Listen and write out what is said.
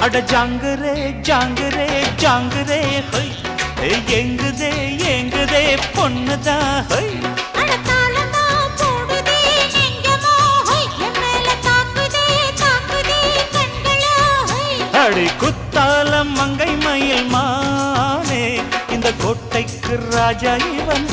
அட ஜாங்குரே ஜாங்குரே ஜாங்குரே ஹொய் எங்குதே எங்குதே பொண்ணுதா ஹொய் அடி குத்தாலம் மங்கை மயில் மானே இந்த கோட்டைக்கு ராஜா இவன்